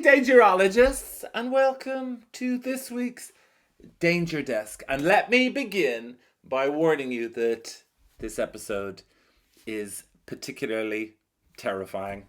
Dangerologists, and welcome to this week's Danger Desk. And let me begin by warning you that this episode is particularly terrifying.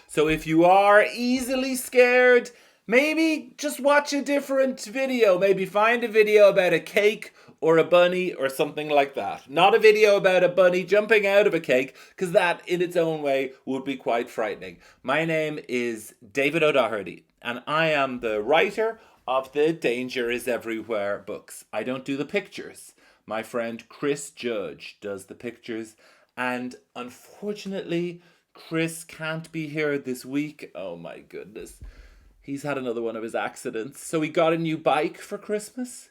So if you are easily scared, maybe just watch a different video. Maybe find a video about a cake or a bunny or something like that. Not a video about a bunny jumping out of a cake, because that in its own way would be quite frightening. My name is David O'Doherty, and I am the writer of the Danger is Everywhere books. I don't do the pictures. My friend Chris Judge does the pictures, and unfortunately, Chris can't be here this week. Oh my goodness. He's had another one of his accidents. So he got a new bike for Christmas,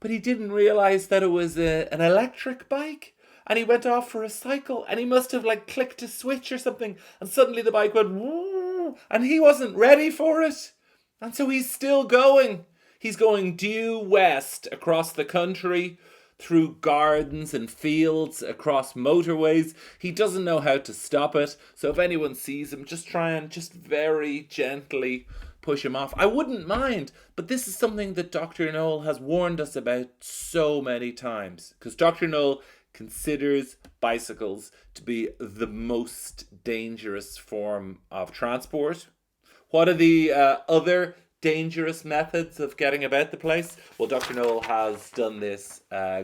but he didn't realize that it was an electric bike, and he went off for a cycle, and he must have clicked a switch or something, and suddenly the bike went woo, and he wasn't ready for it, and so he's still going. He's going due west across the country, through gardens and fields, across motorways. He doesn't know how to stop it, so if anyone sees him, just try and just very gently push him off. I wouldn't mind, but this is something that Dr. Noel has warned us about so many times, because Dr. Noel considers bicycles to be the most dangerous form of transport. What are the other dangerous methods of getting about the place? Well, Dr. Noel has done this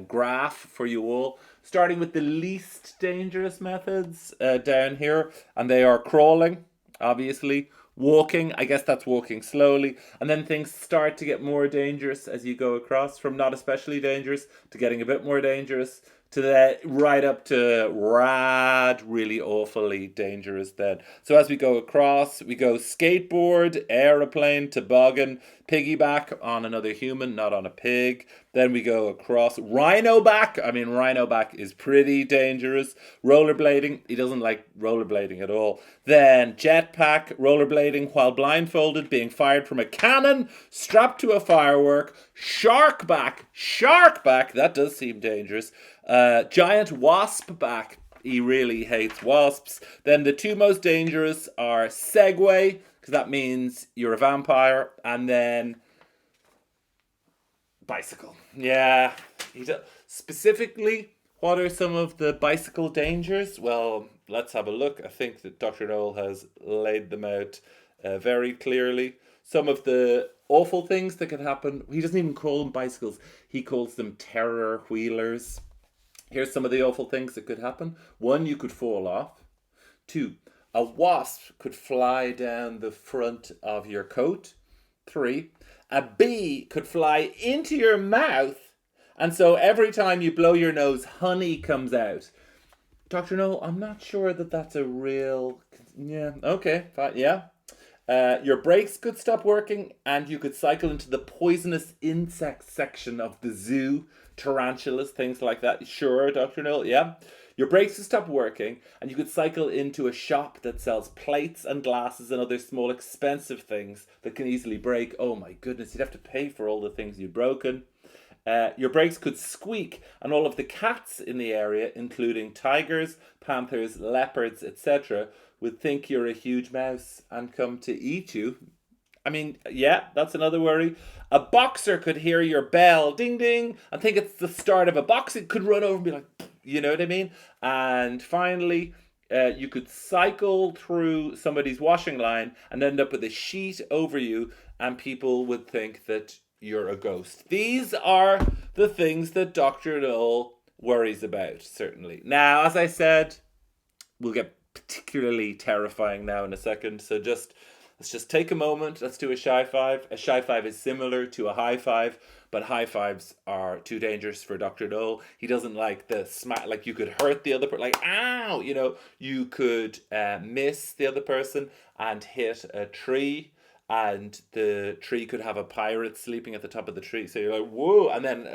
graph for you all, starting with the least dangerous methods down here, and they are crawling, obviously, walking, I guess that's walking slowly, and then things start to get more dangerous as you go across, from not especially dangerous to getting a bit more dangerous, to the right up to rad, really awfully dangerous then. So as we go across, we go skateboard, aeroplane, toboggan, piggyback on another human, not on a pig. Then we go across rhinoback. Rhinoback is pretty dangerous. Rollerblading, he doesn't like rollerblading at all. Then jetpack, rollerblading while blindfolded, being fired from a cannon, strapped to a firework. Sharkback, that does seem dangerous. Giant wasp back, he really hates wasps. Then the two most dangerous are Segway, because that means you're a vampire, and then bicycle. Yeah, specifically, what are some of the bicycle dangers? Well, let's have a look. I think that Dr. Noel has laid them out very clearly. Some of the awful things that could happen. He doesn't even call them bicycles. He calls them terror wheelers. Here's some of the awful things that could happen. 1, you could fall off. 2, a wasp could fly down the front of your coat. 3, a bee could fly into your mouth, and so every time you blow your nose, honey comes out. Dr. Noel, I'm not sure that that's a real... Yeah, okay, fine, yeah. Your brakes could stop working, and you could cycle into the poisonous insect section of the zoo. Tarantulas, things like that. Sure, Dr. Noel, yeah. Your brakes would stop working, and you could cycle into a shop that sells plates and glasses and other small expensive things that can easily break. Oh my goodness, you'd have to pay for all the things you've broken. Your brakes could squeak, and all of the cats in the area, including tigers, panthers, leopards, etc., would think you're a huge mouse and come to eat you. Yeah, that's another worry. A boxer could hear your bell, ding ding, and think it's the start of a box. It could run over and be like, you know what I mean? And finally, you could cycle through somebody's washing line and end up with a sheet over you, and people would think that you're a ghost. These are the things that Dr. Noel worries about, certainly. Now, as I said, we'll get particularly terrifying now in a second, so let's just take a moment. Let's do a shy five. A shy five is similar to a high five, but high fives are too dangerous for Dr. Noel. He doesn't like the smack, like you could hurt the other person, like ow, you could miss the other person and hit a tree, and the tree could have a pirate sleeping at the top of the tree. So you're like, whoa, and then,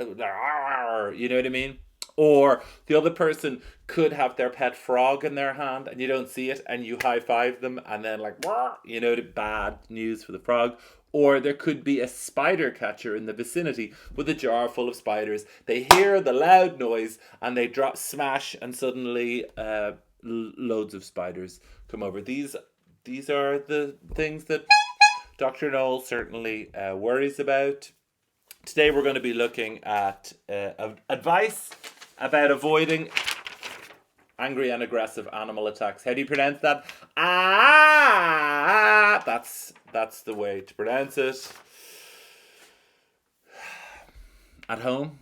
you know what I mean? Or the other person could have their pet frog in their hand and you don't see it and you high five them and then bad news for the frog. Or there could be a spider catcher in the vicinity with a jar full of spiders. They hear the loud noise and they smash, and suddenly loads of spiders come over. These are the things that Dr. Noel certainly worries about. Today we're going to be looking at advice about avoiding angry and aggressive animal attacks. How do you pronounce that? That's the way to pronounce it. At home,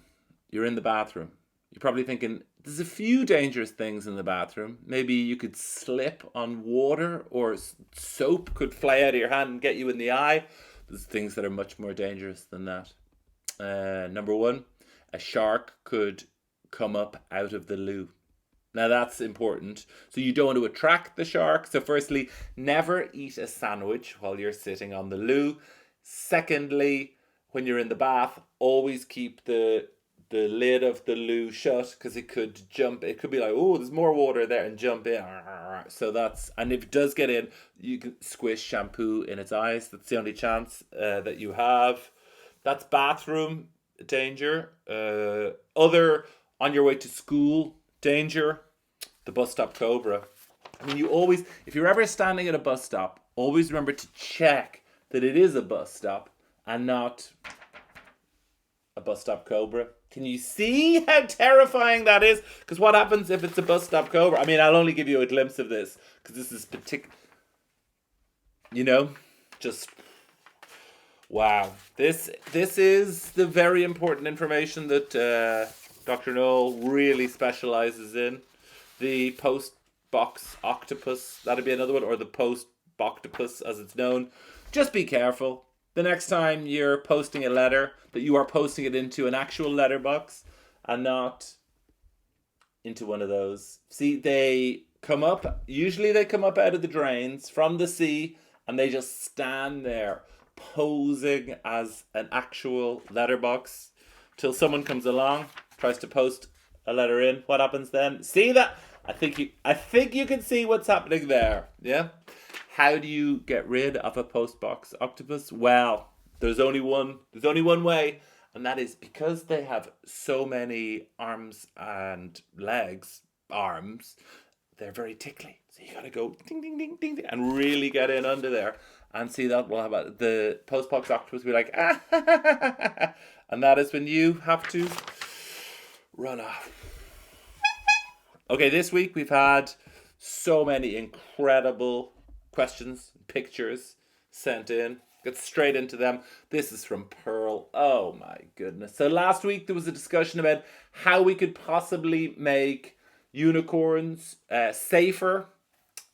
you're in the bathroom. You're probably thinking, there's a few dangerous things in the bathroom. Maybe you could slip on water, or soap could fly out of your hand and get you in the eye. There's things that are much more dangerous than that. Number one, a shark could come up out of the loo. Now that's important. So you don't want to attract the shark. So firstly, never eat a sandwich while you're sitting on the loo. Secondly, when you're in the bath, always keep the lid of the loo shut, because it could jump. It could be like, oh, there's more water there, and jump in. So and if it does get in, you can squish shampoo in its eyes. That's the only chance that you have. That's bathroom danger. Other on your way to school danger, the bus stop cobra. I mean, if you're ever standing at a bus stop, always remember to check that it is a bus stop and not a bus stop cobra. Can you see how terrifying that is? Because what happens if it's a bus stop cobra? I mean, I'll only give you a glimpse of this, because this is just wow. This is the very important information that Dr. Noel really specializes in. The post-box octopus, that'd be another one, or the post-boctopus as it's known. Just be careful. The next time you're posting a letter, that you are posting it into an actual letterbox and not into one of those. See, usually they come up out of the drains from the sea, and they just stand there posing as an actual letterbox till someone comes along, tries to post a letter in. What happens then? See that? I think you can see what's happening there. Yeah? How do you get rid of a postbox octopus? Well, there's only one way, and that is because they have so many arms and legs. They're very tickly. So you gotta go ding ding ding ding ding and really get in under there. And see that will have the postbox octopus will be like, and that is when you have to run off. Okay, this week we've had so many incredible questions, pictures sent in. Get straight into them. This is from Pearl. Oh my goodness. So last week there was a discussion about how we could possibly make unicorns safer.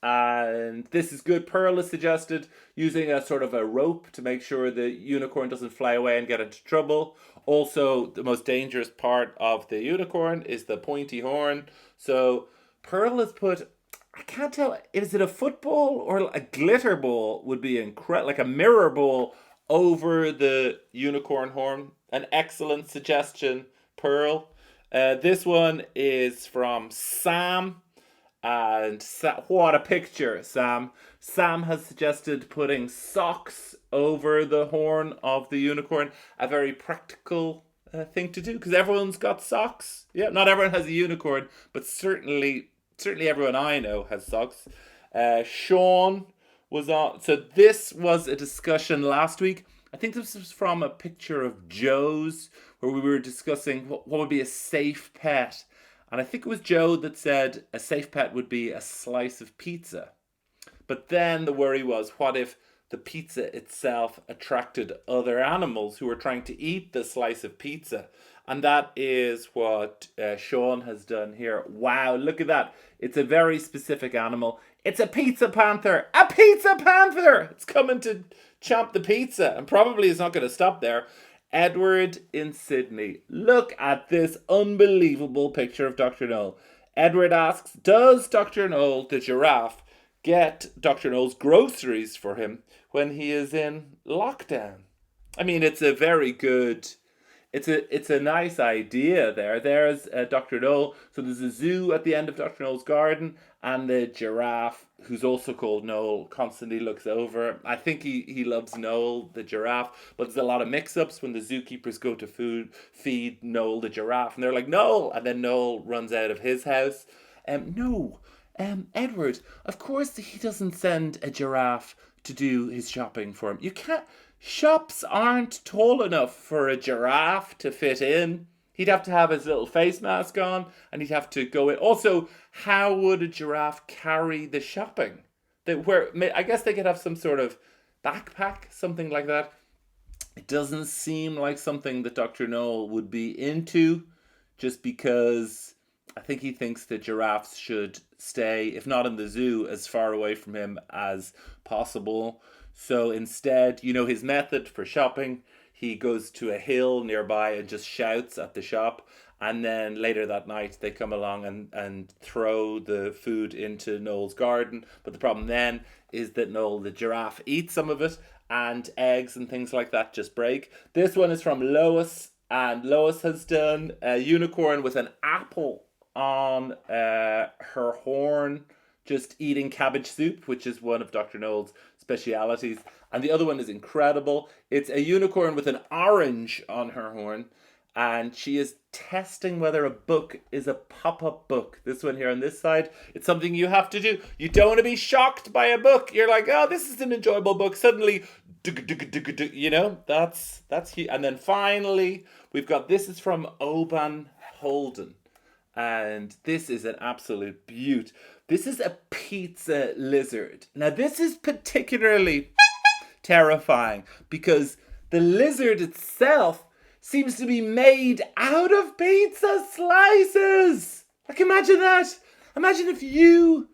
And this is good. Pearl has suggested using a sort of a rope to make sure the unicorn doesn't fly away and get into trouble. Also, the most dangerous part of the unicorn is the pointy horn. So Pearl has put, I can't tell, is it a football or a glitter ball would be incredible, like a mirror ball over the unicorn horn. An excellent suggestion, Pearl. This one is from Sam. And what a picture, Sam. Sam has suggested putting socks over the horn of the unicorn. A very practical thing to do, because everyone's got socks. Yeah, not everyone has a unicorn, but certainly everyone I know has socks. Sean was on. So this was a discussion last week. I think this was from a picture of Joe's, where we were discussing what would be a safe pet. And I think it was Joe that said a safe pet would be a slice of pizza. But then the worry was, what if the pizza itself attracted other animals who were trying to eat the slice of pizza? And that is what Sean has done here. Wow, look at that. It's a very specific animal. It's a pizza panther. A pizza panther! It's coming to chomp the pizza, and probably is not going to stop there. Edward in Sydney. Look at this unbelievable picture of Dr. Noel. Edward asks, does Dr. Noel, the giraffe, get Dr. Noel's groceries for him when he is in lockdown? I mean, it's a very good... It's a nice idea there. There's Dr. Noel. So there's a zoo at the end of Dr. Noel's garden, and the giraffe, who's also called Noel, constantly looks over. I think he loves Noel, the giraffe, but there's a lot of mix-ups when the zookeepers go to feed Noel, the giraffe, and they're like, Noel! And then Noel runs out of his house. Edward, of course he doesn't send a giraffe to do his shopping for him. You can't. Shops aren't tall enough for a giraffe to fit in. He'd have to have his little face mask on, and he'd have to go in. Also, how would a giraffe carry the shopping? I guess they could have some sort of backpack, something like that. It doesn't seem like something that Dr. Noel would be into, just because I think he thinks that giraffes should stay, if not in the zoo, as far away from him as possible. So instead, his method for shopping, he goes to a hill nearby and just shouts at the shop. And then later that night, they come along and throw the food into Noel's garden. But the problem then is that Noel, the giraffe, eats some of it, and eggs and things like that just break. This one is from Lois, and Lois has done a unicorn with an apple on her horn, just eating cabbage soup, which is one of Dr. Noel's specialities. And the other one is incredible. It's a unicorn with an orange on her horn, and she is testing whether a book is a pop-up book. This one here on this side, it's something you have to do. You don't want to be shocked by a book. You're like, oh, this is an enjoyable book. Suddenly, that's and then finally, we've got, this is from Oban Holden. And this is an absolute beaut. This is a pizza lizard. Now, this is particularly terrifying because the lizard itself seems to be made out of pizza slices. Like, imagine that. Imagine if you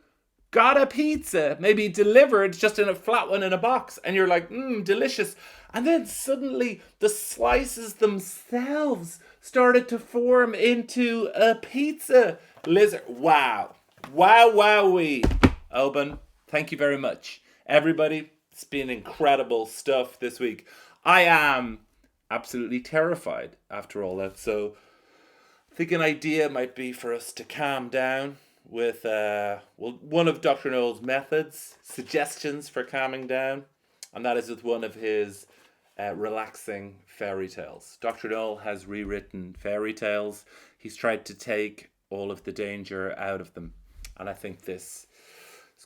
got a pizza, maybe delivered just in a flat one in a box, and you're like, delicious. And then suddenly the slices themselves started to form into a pizza lizard. Wow. Wow, wowee. Oban, thank you very much. Everybody, it's been incredible stuff this week. I am absolutely terrified after all that. So I think an idea might be for us to calm down with one of Dr. Noel's methods, suggestions for calming down, and that is with one of his relaxing fairy tales. Dr. Noel has rewritten fairy tales. He's tried to take all of the danger out of them, and I think this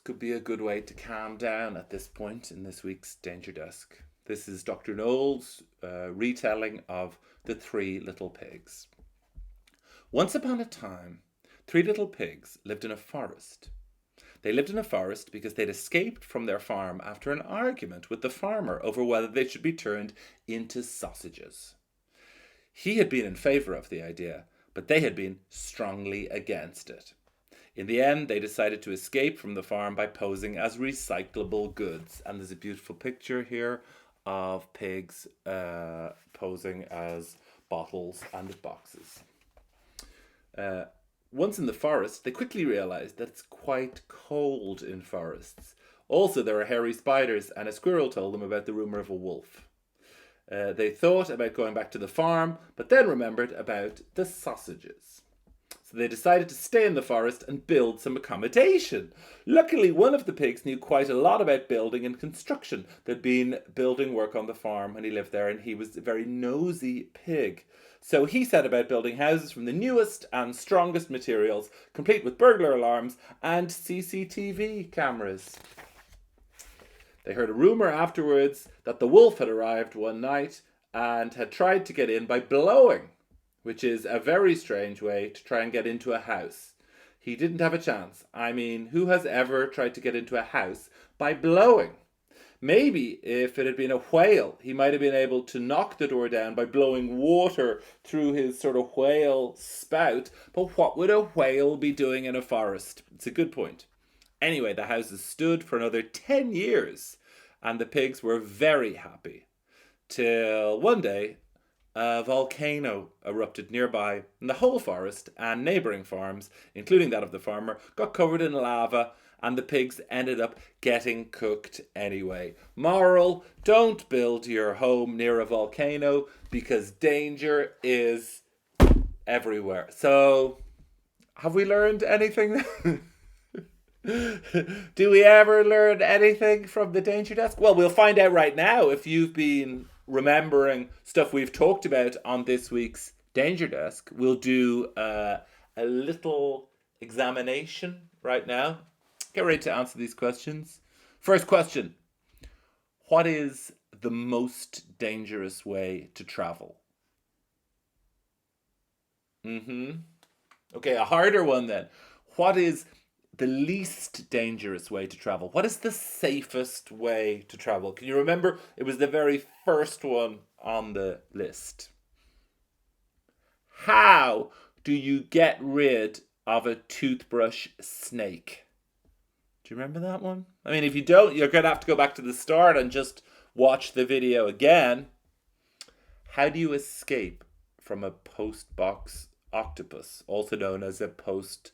could be a good way to calm down at this point in this week's Danger Desk. This is Dr. Noel's retelling of The Three Little Pigs. Once upon a time, 3 little pigs lived in a forest. They lived in a forest because they'd escaped from their farm after an argument with the farmer over whether they should be turned into sausages. He had been in favour of the idea, but they had been strongly against it. In the end, they decided to escape from the farm by posing as recyclable goods. And there's a beautiful picture here of pigs posing as bottles and boxes. Once in the forest, they quickly realised that it's quite cold in forests. Also, there are hairy spiders, and a squirrel told them about the rumour of a wolf. They thought about going back to the farm, but then remembered about the sausages. So they decided to stay in the forest and build some accommodation. Luckily, one of the pigs knew quite a lot about building and construction. There'd been building work on the farm when he lived there, and he was a very nosy pig. So he set about building houses from the newest and strongest materials, complete with burglar alarms and CCTV cameras. They heard a rumour afterwards that the wolf had arrived one night and had tried to get in by blowing, which is a very strange way to try and get into a house. He didn't have a chance. I mean, who has ever tried to get into a house by blowing? Maybe if it had been a whale, he might have been able to knock the door down by blowing water through his sort of whale spout. But what would a whale be doing in a forest? It's a good point. Anyway, the houses stood for another 10 years, and the pigs were very happy. Till one day, a volcano erupted nearby, and the whole forest and neighbouring farms, including that of the farmer, got covered in lava, and the pigs ended up getting cooked anyway. Moral, don't build your home near a volcano because danger is everywhere. So, have we learned anything? Do we ever learn anything from the Danger Desk? Well, we'll find out right now if you've been remembering stuff we've talked about on this week's Danger Desk. We'll do a little examination right now. Get ready to answer these questions. First question. What is the most dangerous way to travel? Okay, a harder one then. What is the least dangerous way to travel? What is the safest way to travel? Can you remember? It was the very first one on the list. How do you get rid of a toothbrush snake? Do you remember that one? I mean, if you don't, you're going to have to go back to the start and just watch the video again. How do you escape from a post box octopus, also known as a post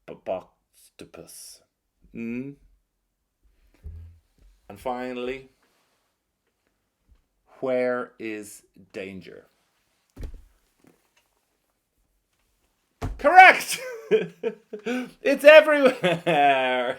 boxtopus? Mm? And finally, where is danger? Correct! It's everywhere!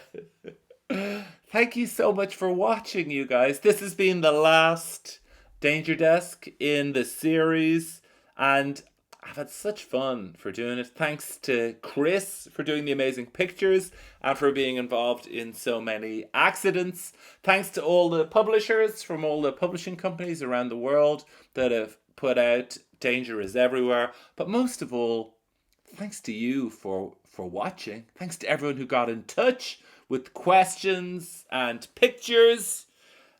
Thank you so much for watching, you guys. This has been the last Danger Desk in the series, and I've had such fun for doing it. Thanks to Chris for doing the amazing pictures and for being involved in so many accidents. Thanks to all the publishers from all the publishing companies around the world that have put out Danger is Everywhere. But most of all, thanks to you for watching. Thanks to everyone who got in touch with questions and pictures.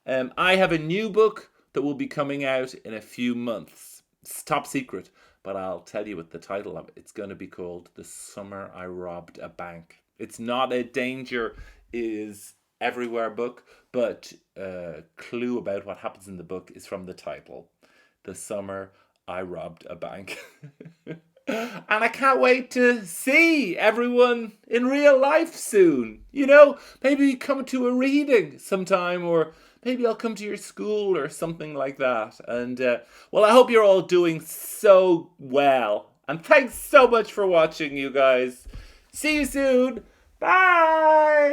I have a new book that will be coming out in a few months. It's top secret, but I'll tell you what the title of it. It's going to be called The Summer I Robbed a Bank. It's not a Danger is Everywhere book, but a clue about what happens in the book is from the title. The Summer I Robbed a Bank. And I can't wait to see everyone in real life soon. You know, maybe come to a reading sometime, or maybe I'll come to your school or something like that. And, well, I hope you're all doing so well. And thanks so much for watching, you guys. See you soon. Bye.